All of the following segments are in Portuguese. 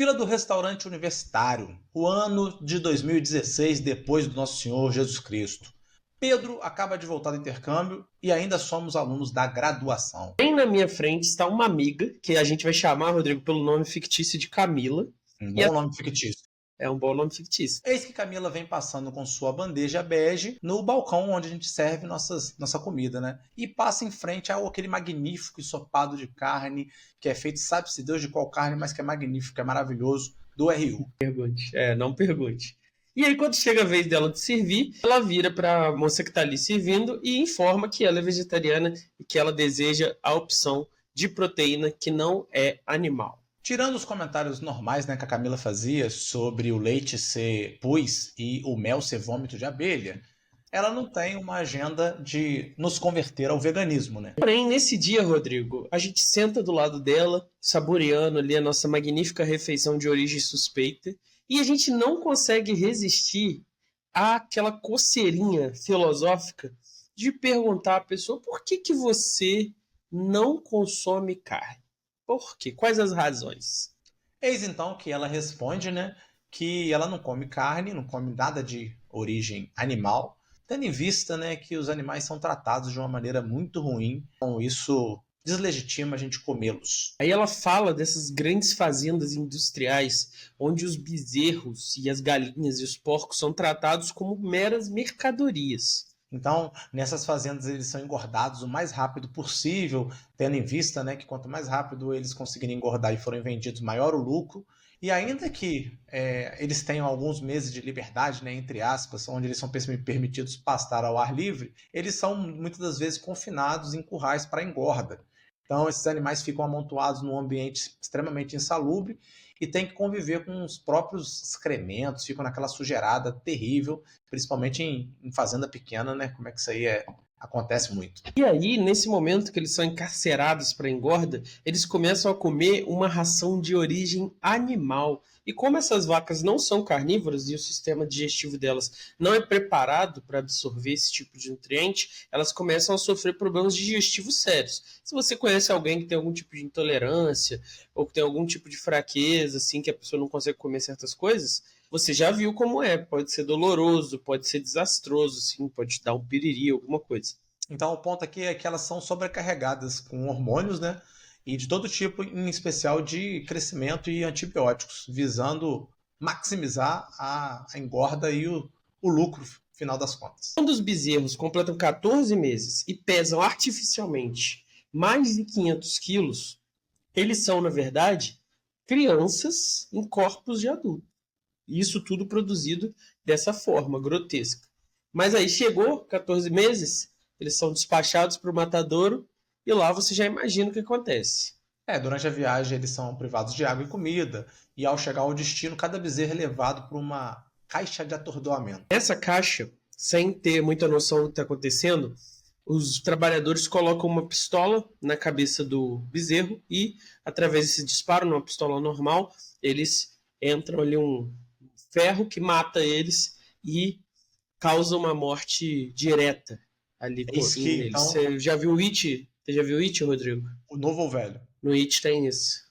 Fila do restaurante universitário, o ano de 2016, depois do Nosso Senhor Jesus Cristo. Pedro acaba de voltar do intercâmbio e ainda somos alunos da graduação. Bem na minha frente está uma amiga, que a gente vai chamar, Rodrigo, pelo nome fictício de Camila. Um bom nome fictício. É um bom nome fictício. Eis que Camila vem passando com sua bandeja bege no balcão onde a gente serve nossa comida, né? E passa em frente ao aquele magnífico ensopado de carne, que é feito, sabe-se Deus de qual carne, mas que é magnífico, é maravilhoso, do RU. Não pergunte. E aí, quando chega a vez dela de servir, ela vira para a moça que está ali servindo e informa que ela é vegetariana e que ela deseja a opção de proteína que não é animal. Tirando os comentários normais, né, que a Camila fazia sobre o leite ser pus e o mel ser vômito de abelha, ela não tem uma agenda de nos converter ao veganismo, né? Porém, nesse dia, Rodrigo, a gente senta do lado dela, saboreando ali a nossa magnífica refeição de origem suspeita, e a gente não consegue resistir àquela coceirinha filosófica de perguntar à pessoa por que você não consome carne. Por quê? Quais as razões? Eis então que ela responde, né, que ela não come carne, não come nada de origem animal, tendo em vista, né, que os animais são tratados de uma maneira muito ruim, então isso deslegitima a gente comê-los. Aí ela fala dessas grandes fazendas industriais, onde os bezerros e as galinhas e os porcos são tratados como meras mercadorias. Então, nessas fazendas eles são engordados o mais rápido possível, tendo em vista, né, que quanto mais rápido eles conseguirem engordar e forem vendidos, maior o lucro. E ainda que eles tenham alguns meses de liberdade, né, entre aspas, onde eles são permitidos pastar ao ar livre, eles são muitas das vezes confinados em currais para engorda. Então, esses animais ficam amontoados num ambiente extremamente insalubre e têm que conviver com os próprios excrementos, ficam naquela sujeirada terrível, principalmente em fazenda pequena, né? Como é que isso aí acontece muito. E aí, nesse momento que eles são encarcerados para engorda, eles começam a comer uma ração de origem animal. E como essas vacas não são carnívoras e o sistema digestivo delas não é preparado para absorver esse tipo de nutriente, elas começam a sofrer problemas digestivos sérios. Se você conhece alguém que tem algum tipo de intolerância ou que tem algum tipo de fraqueza, assim, que a pessoa não consegue comer certas coisas, você já viu como é. Pode ser doloroso, pode ser desastroso, assim, pode te dar um piriri, alguma coisa. Então, o ponto aqui é que elas são sobrecarregadas com hormônios, né? E de todo tipo, em especial de crescimento e antibióticos, visando maximizar a engorda e o lucro, final das contas. Quando os bezerros completam 14 meses e pesam artificialmente mais de 500 quilos, eles são, na verdade, crianças em corpos de adulto. E isso tudo produzido dessa forma grotesca. Mas aí chegou 14 meses, eles são despachados para o matadouro e lá você já imagina o que acontece. Durante a viagem eles são privados de água e comida, e ao chegar ao destino, cada bezerro é levado para uma caixa de atordoamento. Nessa caixa, sem ter muita noção do que está acontecendo, os trabalhadores colocam uma pistola na cabeça do bezerro e, através desse disparo, numa pistola normal, eles entram ali um ferro que mata eles e causa uma morte direta ali com eles. Então, você já viu o It? Você já viu o It, Rodrigo? O novo ou o velho? No It tem isso.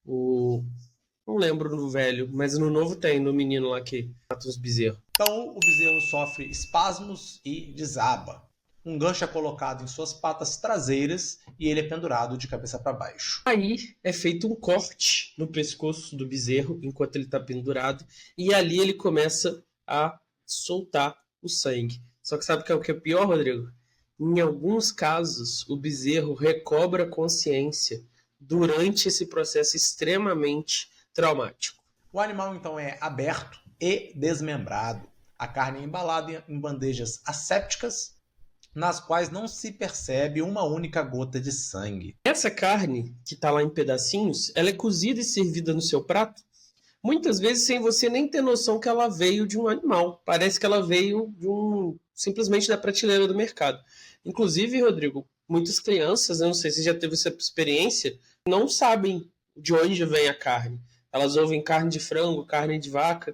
Não lembro no velho, mas no novo tem, no menino lá que mata os bezerros. Então o bezerro sofre espasmos e desaba. Um gancho é colocado em suas patas traseiras e ele é pendurado de cabeça para baixo. Aí é feito um corte no pescoço do bezerro enquanto ele está pendurado e ali ele começa a soltar o sangue. Só que sabe o que é pior, Rodrigo? Em alguns casos, o bezerro recobra consciência durante esse processo extremamente traumático. O animal então é aberto e desmembrado. A carne é embalada em bandejas assépticas, nas quais não se percebe uma única gota de sangue. Essa carne, que está lá em pedacinhos, ela é cozida e servida no seu prato, muitas vezes sem você nem ter noção que ela veio de um animal. Parece que ela veio simplesmente da prateleira do mercado. Inclusive, Rodrigo, muitas crianças, eu não sei se já teve essa experiência, não sabem de onde vem a carne. Elas ouvem carne de frango, carne de vaca,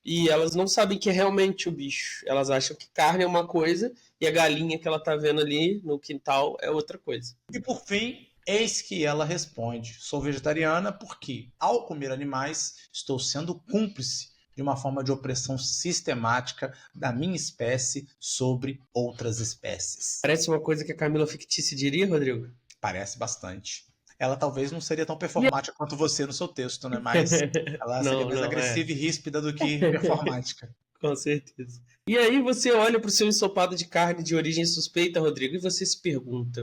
e elas não sabem que é realmente o bicho. Elas acham que carne é uma coisa e a galinha que ela tá vendo ali no quintal é outra coisa. E por fim, Eis que ela responde: sou vegetariana porque, ao comer animais, estou sendo cúmplice de uma forma de opressão sistemática da minha espécie sobre outras espécies. Parece uma coisa que a Camila Fictícia diria, Rodrigo? Parece bastante. Ela talvez não seria tão E- performática quanto você no seu texto, né? Mas ela seria Não, mais não, é. agressiva e ríspida do que performática. Com certeza. E aí você olha para o seu ensopado de carne de origem suspeita, Rodrigo, e você se pergunta: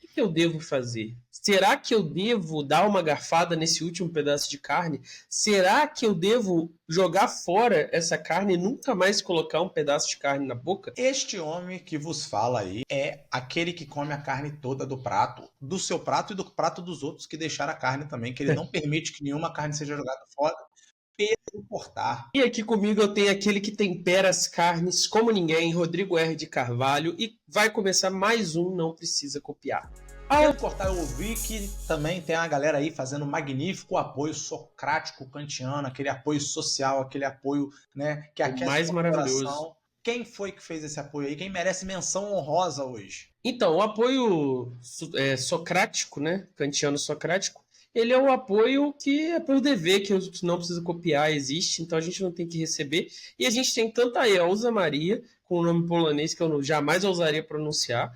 o que eu devo fazer? Será que eu devo dar uma garfada nesse último pedaço de carne? Será que eu devo jogar fora essa carne e nunca mais colocar um pedaço de carne na boca? Este homem que vos fala aí é aquele que come a carne toda do prato, do seu prato e do prato dos outros que deixaram a carne também, que ele não permite que nenhuma carne seja jogada fora pelo cortar. E aqui comigo eu tenho aquele que tempera as carnes como ninguém, Rodrigo R. de Carvalho, e vai começar mais um Não Precisa Copiar. Pelo cortar, eu ouvi que também tem uma galera aí fazendo um magnífico apoio socrático kantiano, aquele apoio social, aquele apoio, né, que aquece mais o maravilhoso. coração. Quem foi que fez esse apoio aí? Quem merece menção honrosa hoje? Então, o apoio socrático, né, kantiano socrático, ele é o apoio que é por dever, que não precisa copiar, existe, então a gente não tem que receber. E a gente tem tanta a Elza Maria, com o nome polonês que eu jamais ousaria pronunciar,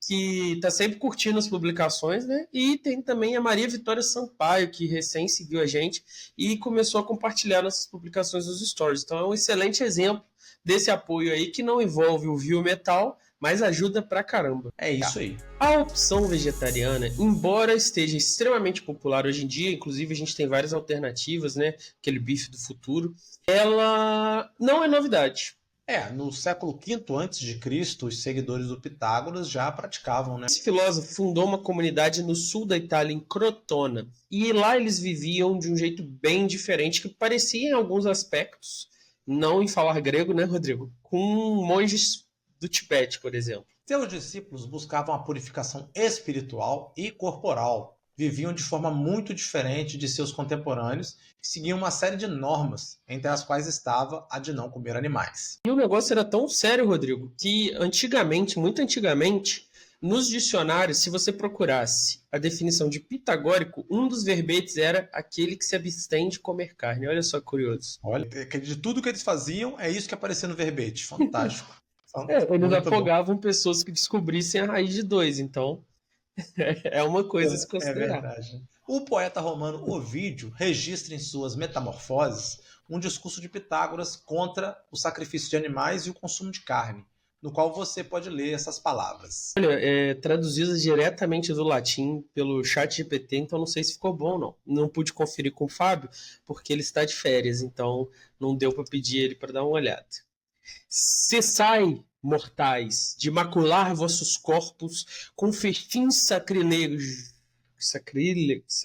que está sempre curtindo as publicações, né? E tem também a Maria Vitória Sampaio, que recém seguiu a gente e começou a compartilhar nossas publicações nos stories. Então é um excelente exemplo desse apoio aí, que não envolve o Viu Metal, mas ajuda pra caramba. É isso aí. A opção vegetariana, embora esteja extremamente popular hoje em dia, inclusive a gente tem várias alternativas, né? Aquele bife do futuro, ela não é novidade. No século V a.C., os seguidores do Pitágoras já praticavam, né? Esse filósofo fundou uma comunidade no sul da Itália, em Crotona, e lá eles viviam de um jeito bem diferente, que parecia em alguns aspectos, não em falar grego, né, Rodrigo? Com monges do Tibete, por exemplo. Seus discípulos buscavam a purificação espiritual e corporal. Viviam de forma muito diferente de seus contemporâneos e seguiam uma série de normas, entre as quais estava a de não comer animais. E o negócio era tão sério, Rodrigo, que antigamente, muito antigamente, nos dicionários, se você procurasse a definição de pitagórico, um dos verbetes era aquele que se abstém de comer carne. Olha só, curioso. Olha, de tudo que eles faziam, é isso que aparecia no verbete. Fantástico. Eles Muito afogavam pessoas que descobrissem a raiz de 2, então é uma coisa a se É considerar. verdade. O poeta romano Ovídio registra em suas Metamorfoses um discurso de Pitágoras contra o sacrifício de animais e o consumo de carne, no qual você pode ler essas palavras. Olha, traduzidas diretamente do latim pelo chat GPT, então não sei se ficou bom ou não. Não pude conferir com o Fábio, porque ele está de férias, então não deu para pedir ele para dar uma olhada. Cessai, mortais, de macular vossos corpos com festins sacrílegos. Sacrílegos.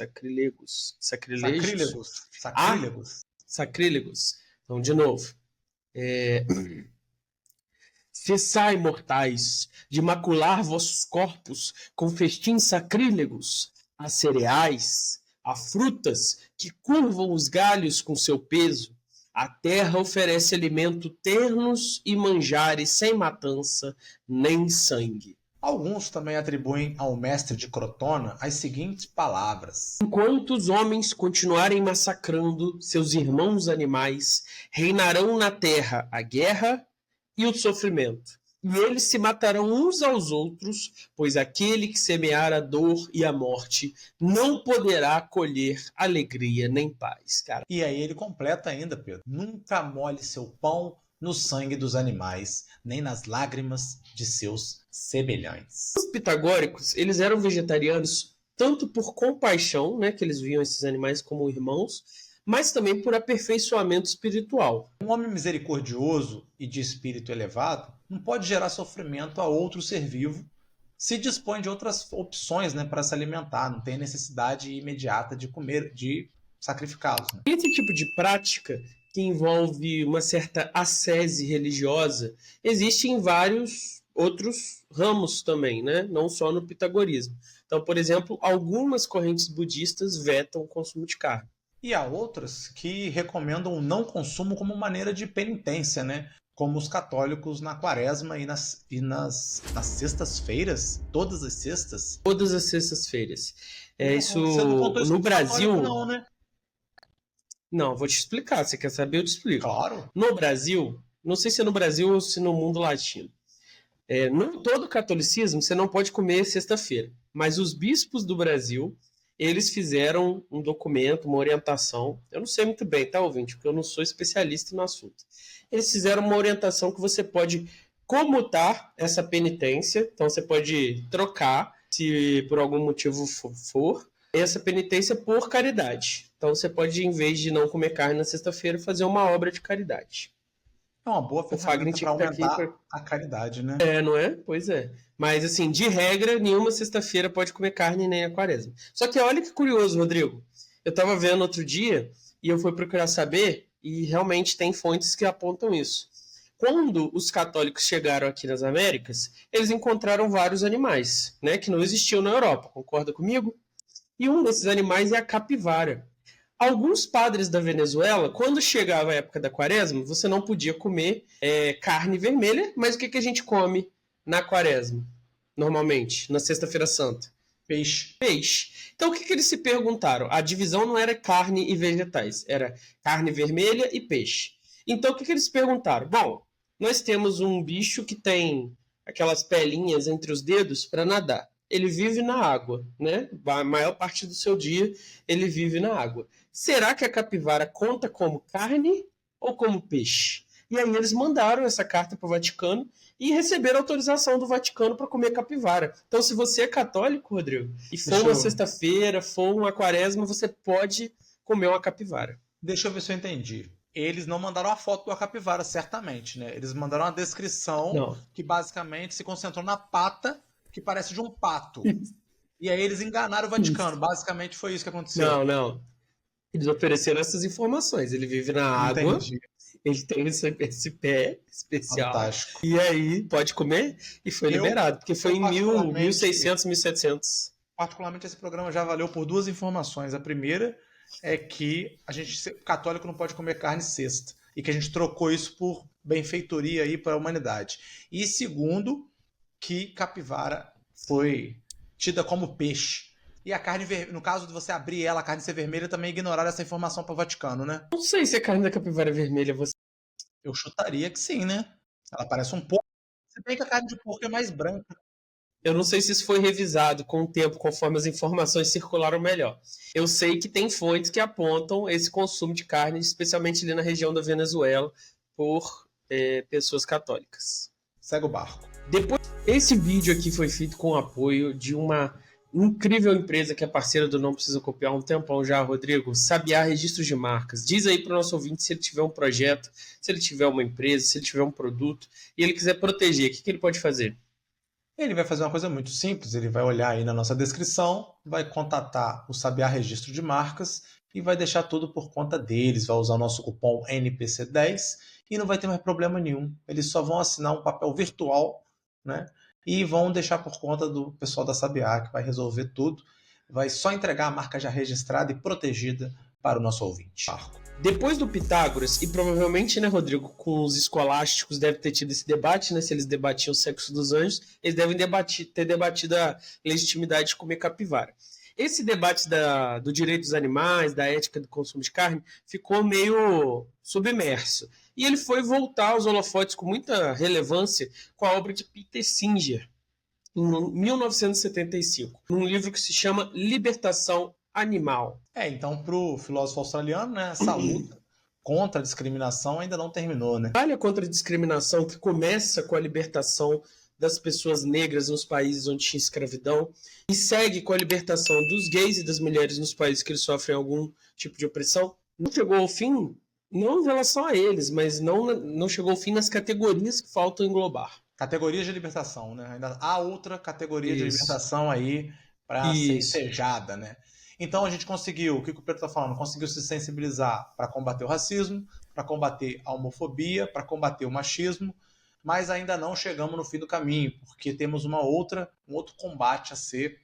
Sacrílegos. Então, de novo. Cessai, mortais, de macular vossos corpos com festins sacrílegos, a cereais, a frutas que curvam os galhos com seu peso. A terra oferece alimento ternos e manjares sem matança nem sangue. Alguns também atribuem ao mestre de Crotona as seguintes palavras: Enquanto os homens continuarem massacrando seus irmãos animais, reinarão na terra a guerra e o sofrimento. E eles se matarão uns aos outros, pois aquele que semear a dor e a morte não poderá colher alegria nem paz, cara. E aí ele completa ainda, Pedro: nunca molhe seu pão no sangue dos animais, nem nas lágrimas de seus semelhantes. Os pitagóricos, eles eram vegetarianos tanto por compaixão, né, que eles viam esses animais como irmãos, mas também por aperfeiçoamento espiritual. Um homem misericordioso e de espírito elevado não pode gerar sofrimento a outro ser vivo se dispõe de outras opções, né, para se alimentar, não tem necessidade imediata de comer, de sacrificá-los. Né? Esse tipo de prática, que envolve uma certa ascese religiosa, existe em vários outros ramos também, né? Não só no pitagorismo. Então, por exemplo, algumas correntes budistas vetam o consumo de carne. E há outras que recomendam o não consumo como maneira de penitência, né? como os católicos na quaresma nas sextas-feiras, todas as sextas. Todas as sextas-feiras. Isso Você não contou isso no com católico, Brasil. não, né? Não, vou te explicar. Você quer saber? Eu te explico. Claro. No Brasil, não sei se é no Brasil ou se no mundo latino. No todo o catolicismo, você não pode comer sexta-feira. Mas os bispos do Brasil, eles fizeram um documento, uma orientação. Eu não sei muito bem, tá, ouvinte? Porque eu não sou especialista no assunto. Eles fizeram uma orientação que você pode comutar essa penitência. Então, você pode trocar, se por algum motivo for, essa penitência por caridade. Então, você pode, em vez de não comer carne na sexta-feira, fazer uma obra de caridade. É uma boa O Fagner ferramenta tinha para que estar aqui. aumentar a caridade, né? Não é? Pois é. Mas, assim, de regra, nenhuma sexta-feira pode comer carne nem a quaresma. Só que olha que curioso, Rodrigo. Eu estava vendo outro dia e eu fui procurar saber e realmente tem fontes que apontam isso. Quando os católicos chegaram aqui nas Américas, eles encontraram vários animais, né, que não existiam na Europa. Concorda comigo? E um desses animais é a capivara. Alguns padres da Venezuela, quando chegava a época da quaresma, você não podia comer carne vermelha, mas o que a gente come na quaresma, normalmente, na sexta-feira santa? Peixe. Peixe. Então o que eles se perguntaram? A divisão não era carne e vegetais, era carne vermelha e peixe. Então o que eles se perguntaram? Bom, nós temos um bicho que tem aquelas pelinhas entre os dedos para nadar. Ele vive na água, né? A maior parte do seu dia ele vive na água. Será que a capivara conta como carne ou como peixe? E aí eles mandaram essa carta para o Vaticano e receberam autorização do Vaticano para comer capivara. Então, se você é católico, Rodrigo, e for uma sexta-feira, for uma quaresma, você pode comer uma capivara. Deixa eu ver se eu entendi. Eles não mandaram a foto da capivara, certamente, né? Eles mandaram uma descrição que basicamente se concentrou na pata que parece de um pato. E aí eles enganaram o Vaticano. Basicamente foi isso que aconteceu. Não. Eles ofereceram essas informações. Ele vive na água. Entendi. Ele tem esse pé especial. Fantástico. E aí, pode comer? E foi liberado. Porque foi em 1600, 1700. Particularmente, esse programa já valeu por duas informações. A primeira é que o católico não pode comer carne sexta. E que a gente trocou isso por benfeitoria aí para a humanidade. E segundo, que capivara foi tida como peixe. E a carne vermelha, no caso de você abrir ela, a carne ser vermelha, também ignoraram essa informação para o Vaticano, né? Não sei se a carne da capivara é vermelha. Eu chutaria que sim, né? Ela parece um porco. Se bem que a carne de porco é mais branca. Eu não sei se isso foi revisado com o tempo, conforme as informações circularam melhor. Eu sei que tem fontes que apontam esse consumo de carne, especialmente ali na região da Venezuela, por pessoas católicas. Segue o barco. Depois, esse vídeo aqui foi feito com o apoio de uma incrível empresa que é parceira do Não Precisa Copiar há um tempão já, Rodrigo, Sabiá Registros de Marcas. Diz aí para o nosso ouvinte se ele tiver um projeto, se ele tiver uma empresa, se ele tiver um produto e ele quiser proteger, o que ele pode fazer? Ele vai fazer uma coisa muito simples, ele vai olhar aí na nossa descrição, vai contatar o Sabiá Registro de Marcas e vai deixar tudo por conta deles, vai usar o nosso cupom NPC10 e não vai ter mais problema nenhum. Eles só vão assinar um papel virtual, né? E vão deixar por conta do pessoal da Sabiá, que vai resolver tudo. Vai só entregar a marca já registrada e protegida para o nosso ouvinte. Depois do Pitágoras, e provavelmente, né, Rodrigo, com os escolásticos deve ter tido esse debate, né, se eles debatiam o sexo dos anjos, eles devem ter debatido a legitimidade de comer capivara. Esse debate do direito dos animais, da ética do consumo de carne, ficou meio submerso. E ele foi voltar aos holofotes com muita relevância com a obra de Peter Singer, em 1975, num livro que se chama Libertação Animal. Então, para o filósofo australiano, né, essa luta contra a discriminação ainda não terminou, né? A batalha contra a discriminação, que começa com a libertação das pessoas negras nos países onde tinha escravidão e segue com a libertação dos gays e das mulheres nos países que eles sofrem algum tipo de opressão, não chegou ao fim, não em relação a eles, mas não chegou ao fim nas categorias que faltam englobar. Categorias de libertação, né? Ainda há outra categoria de libertação aí para ser ensejada, né? Então a gente conseguiu, o que o Pedro está falando, conseguiu se sensibilizar para combater o racismo, para combater a homofobia, para combater o machismo, mas ainda não chegamos no fim do caminho, porque temos um outro combate a ser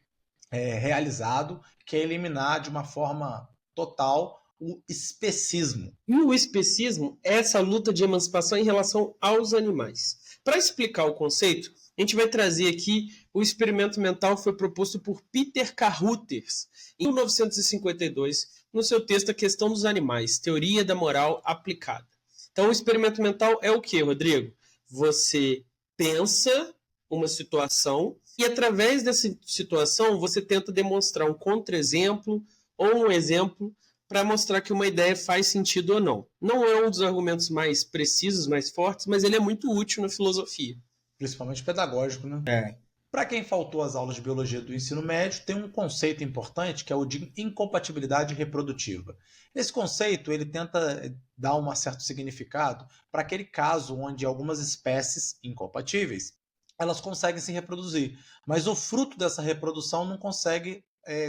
realizado, que é eliminar de uma forma total o especismo. E o especismo é essa luta de emancipação em relação aos animais. Para explicar o conceito, a gente vai trazer aqui o experimento mental que foi proposto por Peter Carruthers em 1952, no seu texto A Questão dos Animais, Teoria da Moral Aplicada. Então, o experimento mental é o que, Rodrigo? Você pensa uma situação e, através dessa situação, você tenta demonstrar um contra-exemplo ou um exemplo para mostrar que uma ideia faz sentido ou não. Não é um dos argumentos mais precisos, mais fortes, mas ele é muito útil na filosofia. Principalmente pedagógico, né? Para quem faltou às aulas de biologia do ensino médio, tem um conceito importante que é o de incompatibilidade reprodutiva. Esse conceito ele tenta dar um certo significado para aquele caso onde algumas espécies incompatíveis elas conseguem se reproduzir, mas o fruto dessa reprodução não consegue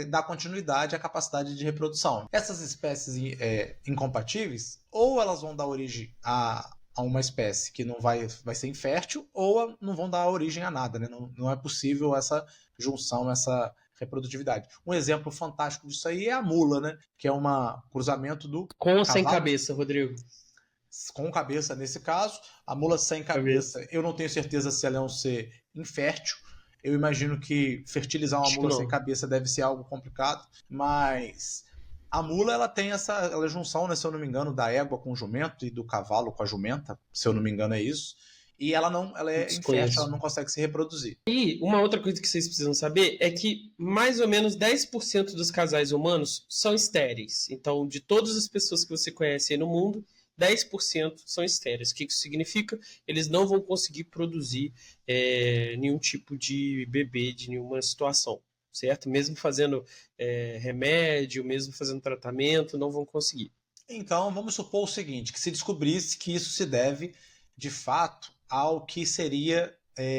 dar continuidade à capacidade de reprodução. Essas espécies incompatíveis, ou elas vão dar origem a uma espécie que não vai ser infértil, ou não vão dar origem a nada, né? Não é possível essa junção, essa reprodutividade. Um exemplo fantástico disso aí é a mula, né? Que é um cruzamento do com ou sem cabeça, Rodrigo? Com cabeça nesse caso. A mula sem cabeça, eu não tenho certeza se ela é um ser infértil. Eu imagino que fertilizar uma mula sem cabeça deve ser algo complicado, mas a mula ela tem essa junção, né, se eu não me engano, da égua com o jumento e do cavalo com a jumenta, se eu não me engano é isso. E ela é infértil, ela não consegue se reproduzir. E uma outra coisa que vocês precisam saber é que mais ou menos 10% dos casais humanos são estéreis. Então, de todas as pessoas que você conhece aí no mundo, 10% são estéreis. O que isso significa? Eles não vão conseguir produzir nenhum tipo de bebê, de nenhuma situação, certo? Mesmo fazendo remédio, mesmo fazendo tratamento, não vão conseguir. Então, vamos supor o seguinte, que se descobrisse que isso se deve, de fato, ao que seria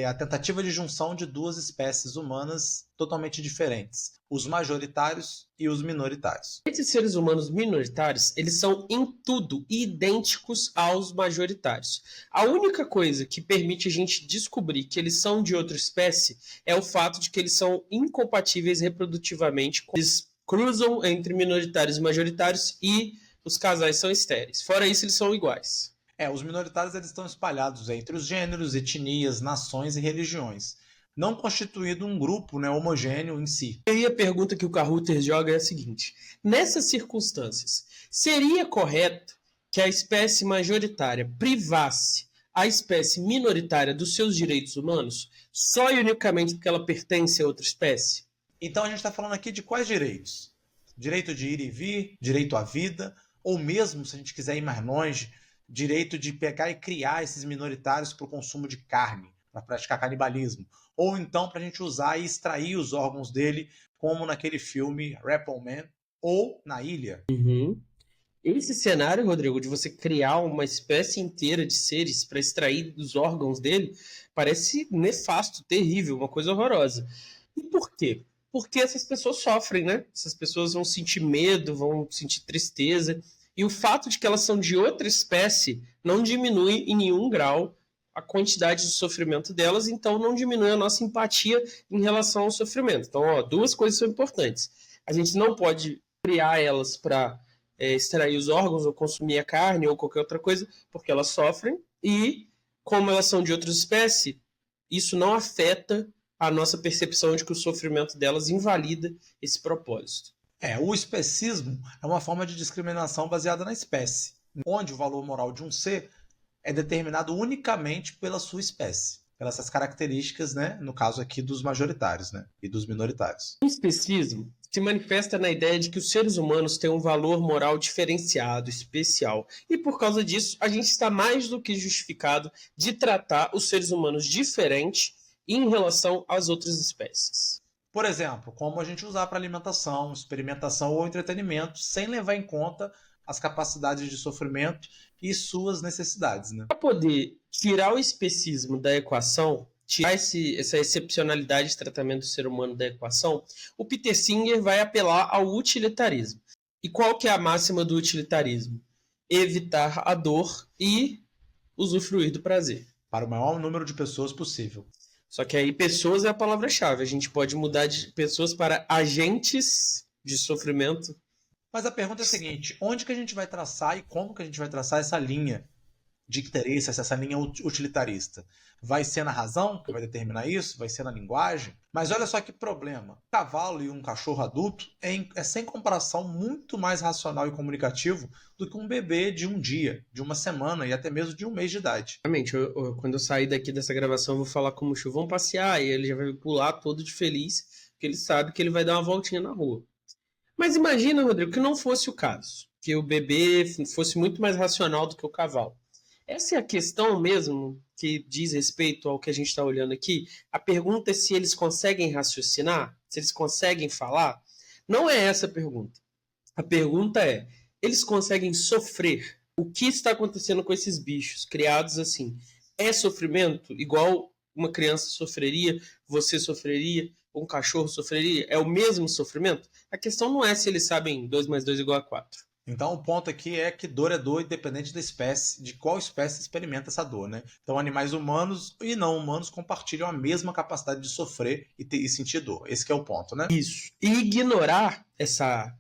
a tentativa de junção de duas espécies humanas totalmente diferentes, os majoritários e os minoritários. Esses seres humanos minoritários, eles são em tudo idênticos aos majoritários. A única coisa que permite a gente descobrir que eles são de outra espécie é o fato de que eles são incompatíveis reprodutivamente. Eles cruzam entre minoritários e majoritários e os casais são estéreis. Fora isso, eles são iguais. Os minoritários eles estão espalhados entre os gêneros, etnias, nações e religiões, não constituindo um grupo, né, homogêneo em si. E a pergunta que o Carruthers joga é a seguinte: nessas circunstâncias, seria correto que a espécie majoritária privasse a espécie minoritária dos seus direitos humanos só e unicamente porque ela pertence a outra espécie? Então a gente está falando aqui de quais direitos? Direito de ir e vir, direito à vida, ou mesmo, se a gente quiser ir mais longe, direito de pegar e criar esses minoritários para o consumo de carne, para praticar canibalismo. Ou então para a gente usar e extrair os órgãos dele, como naquele filme Reptile Man, ou na Ilha. Esse cenário, Rodrigo, de você criar uma espécie inteira de seres para extrair os órgãos dele, parece nefasto, terrível, uma coisa horrorosa. E por quê? Porque essas pessoas sofrem, né? Essas pessoas vão sentir medo, vão sentir tristeza. E o fato de que elas são de outra espécie não diminui em nenhum grau a quantidade de sofrimento delas, então não diminui a nossa empatia em relação ao sofrimento. Então, duas coisas são importantes. A gente não pode criar elas para extrair os órgãos ou consumir a carne ou qualquer outra coisa, porque elas sofrem, e como elas são de outra espécie, isso não afeta a nossa percepção de que o sofrimento delas invalida esse propósito. O especismo é uma forma de discriminação baseada na espécie, onde o valor moral de um ser é determinado unicamente pela sua espécie, pelas essas características, né, no caso aqui dos majoritários, né, e dos minoritários. O especismo se manifesta na ideia de que os seres humanos têm um valor moral diferenciado, especial, e por causa disso a gente está mais do que justificado de tratar os seres humanos diferente em relação às outras espécies. Por exemplo, como a gente usar para alimentação, experimentação ou entretenimento, sem levar em conta as capacidades de sofrimento e suas necessidades, né? Para poder tirar o especismo da equação, tirar essa excepcionalidade de tratamento do ser humano da equação, o Peter Singer vai apelar ao utilitarismo. E qual que é a máxima do utilitarismo? Evitar a dor e usufruir do prazer. Para o maior número de pessoas possível. Só que aí pessoas é a palavra-chave. A gente pode mudar de pessoas para agentes de sofrimento. Mas a pergunta é a seguinte: onde que a gente vai traçar e como que a gente vai traçar essa linha de interesse, essa linha utilitarista? Vai ser na razão que vai determinar isso? Vai ser na linguagem? Mas olha só que problema. Um cavalo e um cachorro adulto é sem comparação muito mais racional e comunicativo do que um bebê de um dia, de uma semana e até mesmo de um mês de idade. Realmente, quando eu sair daqui dessa gravação, eu vou falar com o Chu, vamos passear, e ele já vai pular todo de feliz, porque ele sabe que ele vai dar uma voltinha na rua. Mas imagina, Rodrigo, que não fosse o caso, que o bebê fosse muito mais racional do que o cavalo. Essa é a questão mesmo que diz respeito ao que a gente está olhando aqui. A pergunta é se eles conseguem raciocinar, se eles conseguem falar. Não é essa a pergunta. A pergunta é, eles conseguem sofrer? O que está acontecendo com esses bichos criados assim? É sofrimento igual uma criança sofreria, você sofreria, um cachorro sofreria? É o mesmo sofrimento? A questão não é se eles sabem 2 mais 2 igual a 4. Então o ponto aqui é que dor é dor independente da espécie, de qual espécie experimenta essa dor, né? Então animais humanos e não humanos compartilham a mesma capacidade de sofrer e sentir dor. Esse que é o ponto, né? Isso. E ignorar essa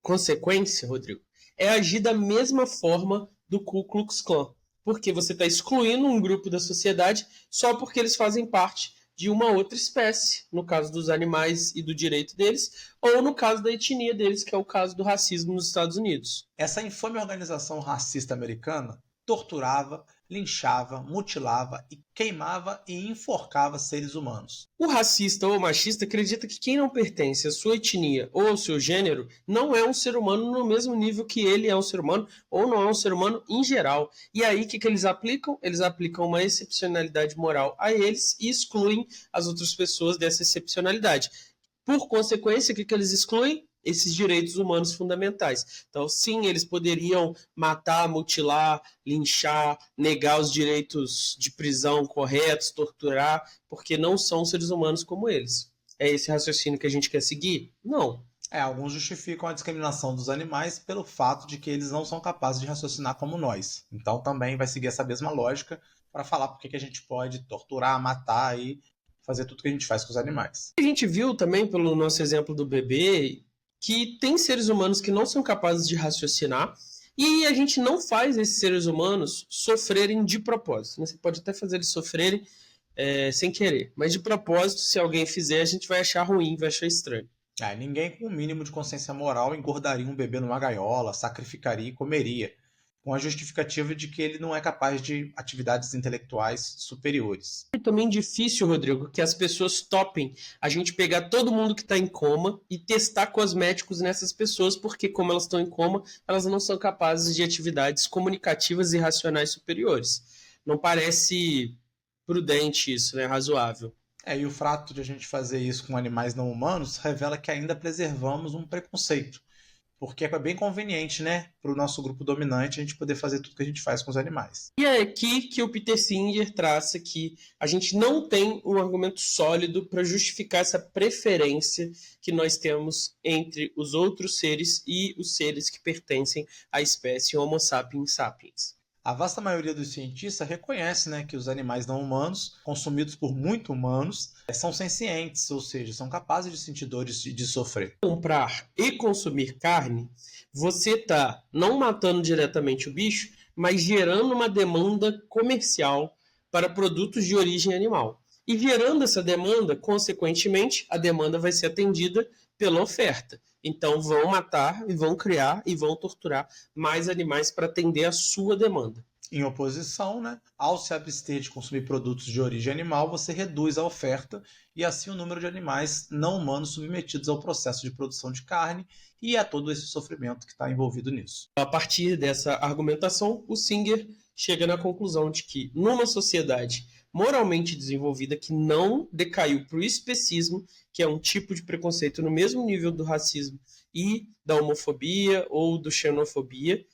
consequência, Rodrigo, é agir da mesma forma do Ku Klux Klan. Porque você está excluindo um grupo da sociedade só porque eles fazem parte de uma outra espécie, no caso dos animais e do direito deles, ou no caso da etnia deles, que é o caso do racismo nos Estados Unidos. Essa infame organização racista americana torturava, linchava, mutilava e queimava e enforcava seres humanos. O racista ou machista acredita que quem não pertence à sua etnia ou ao seu gênero não é um ser humano no mesmo nível que ele é um ser humano ou não é um ser humano em geral. E aí o que eles aplicam? Eles aplicam uma excepcionalidade moral a eles e excluem as outras pessoas dessa excepcionalidade. Por consequência, o que eles excluem? Esses direitos humanos fundamentais. Então, sim, eles poderiam matar, mutilar, linchar, negar os direitos de prisão corretos, torturar, porque não são seres humanos como eles. É esse raciocínio que a gente quer seguir? Não. Alguns justificam a discriminação dos animais pelo fato de que eles não são capazes de raciocinar como nós. Então também vai seguir essa mesma lógica para falar por que a gente pode torturar, matar e fazer tudo que a gente faz com os animais. A gente viu também, pelo nosso exemplo do bebê, que tem seres humanos que não são capazes de raciocinar e a gente não faz esses seres humanos sofrerem de propósito. Você pode até fazer eles sofrerem sem querer, mas de propósito, se alguém fizer, a gente vai achar ruim, vai achar estranho. Ninguém com o mínimo de consciência moral engordaria um bebê numa gaiola, sacrificaria e comeria, com a justificativa de que ele não é capaz de atividades intelectuais superiores. É também difícil, Rodrigo, que as pessoas topem a gente pegar todo mundo que está em coma e testar cosméticos nessas pessoas, porque como elas estão em coma, elas não são capazes de atividades comunicativas e racionais superiores. Não parece prudente isso, né? Razoável. E o fato de a gente fazer isso com animais não humanos revela que ainda preservamos um preconceito. Porque é bem conveniente, né, para o nosso grupo dominante a gente poder fazer tudo que a gente faz com os animais. E é aqui que o Peter Singer traça que a gente não tem um argumento sólido para justificar essa preferência que nós temos entre os outros seres e os seres que pertencem à espécie Homo sapiens sapiens. A vasta maioria dos cientistas reconhece, né, que os animais não humanos, consumidos por muito humanos, são sencientes, ou seja, são capazes de sentir dores e de sofrer. Comprar e consumir carne, você está não matando diretamente o bicho, mas gerando uma demanda comercial para produtos de origem animal. E gerando essa demanda, consequentemente, a demanda vai ser atendida pela oferta. Então vão matar e vão criar e vão torturar mais animais para atender a sua demanda. Em oposição, né, ao se abster de consumir produtos de origem animal, você reduz a oferta e assim o número de animais não humanos submetidos ao processo de produção de carne e a todo esse sofrimento que está envolvido nisso. A partir dessa argumentação, o Singer chega na conclusão de que numa sociedade moralmente desenvolvida que não decaiu para o especismo, que é um tipo de preconceito no mesmo nível do racismo e da homofobia ou do xenofobia,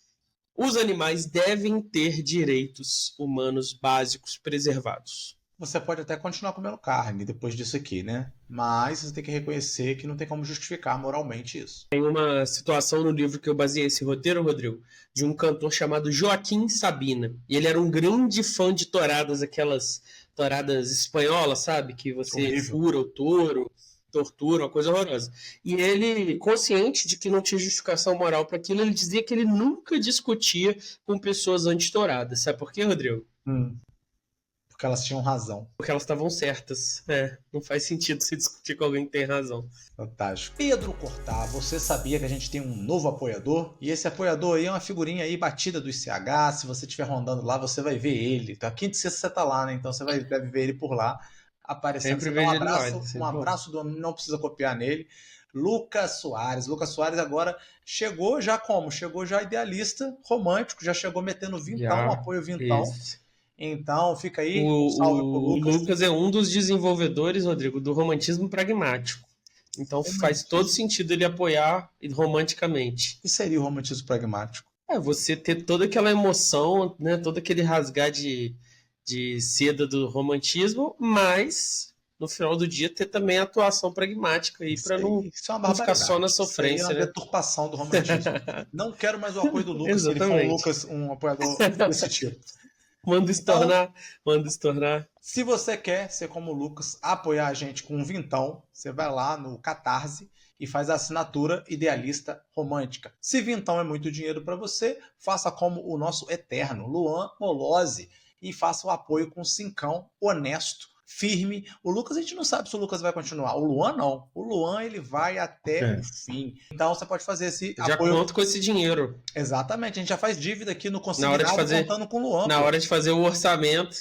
os animais devem ter direitos humanos básicos preservados. Você pode até continuar comendo carne depois disso aqui, né? Mas você tem que reconhecer que não tem como justificar moralmente isso. Tem uma situação no livro que eu baseei esse roteiro, Rodrigo, de um cantor chamado Joaquim Sabina. E ele era um grande fã de touradas, aquelas touradas espanholas, sabe? Que você fura o touro. tortura, uma coisa horrorosa. E ele, consciente de que não tinha justificação moral para aquilo, ele dizia que ele nunca discutia com pessoas antitouradas. Sabe por quê, Rodrigo? Porque elas tinham razão. Porque elas estavam certas. Não faz sentido se discutir com alguém que tem razão. Fantástico. Pedro Cortá, você sabia que a gente tem um novo apoiador? E esse apoiador aí é uma figurinha aí batida do ICH. Se você estiver rondando lá, você vai ver ele. Então, quinta e sexta você tá lá, né? Então você deve ver ele por lá aparecendo. Sempre Você dá um vejo ele abraço, lá, um abraço do homem, não precisa copiar nele. Lucas Soares. Lucas Soares agora chegou já como? Chegou já idealista, romântico, já chegou metendo vintão, apoio vintão. Isso. Então fica aí, um salve pro Lucas. O Lucas é um dos desenvolvedores, Rodrigo, do romantismo pragmático. Então faz todo sentido ele apoiar romanticamente. O que seria o romantismo pragmático? Você ter toda aquela emoção, né, todo aquele rasgar de seda do romantismo, mas no final do dia ter também a atuação pragmática aí para não ficar só na sofrência. Isso aí é uma deturpação do romantismo. Não quero mais o apoio do Lucas, se ele for um apoiador desse tipo. Manda se tornar. Se você quer ser como o Lucas, apoiar a gente com um vintão, você vai lá no Catarse e faz a assinatura idealista romântica. Se vintão é muito dinheiro para você, faça como o nosso eterno Luan Molose e faça o apoio com cincão honesto, firme. O Lucas, a gente não sabe se o Lucas vai continuar. O Luan, não. O Luan, ele vai até o fim. Então, você pode fazer esse apoio. Já conto com esse dinheiro. Exatamente. A gente já faz dívida aqui no Consignado contando com o Luan. Na hora de fazer o orçamento.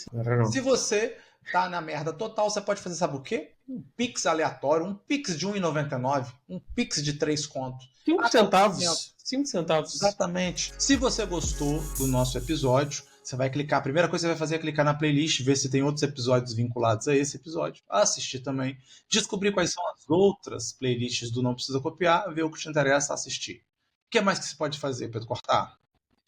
Se você tá na merda total, você pode fazer, sabe o quê? Um Pix aleatório, um Pix de R$1,99, um Pix de 3 contos. 5 centavos. 5 centavos. Exatamente. Se você gostou do nosso episódio, você vai clicar, a primeira coisa que você vai fazer é clicar na playlist, ver se tem outros episódios vinculados a esse episódio, assistir também, descobrir quais são as outras playlists do Não Precisa Copiar, ver o que te interessa assistir. O que mais que você pode fazer, Pedro Cortá?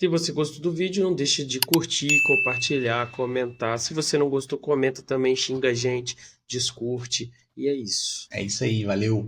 Se você gostou do vídeo, não deixe de curtir, compartilhar, comentar. Se você não gostou, comenta também, xinga a gente, discute. E é isso. É isso aí, valeu!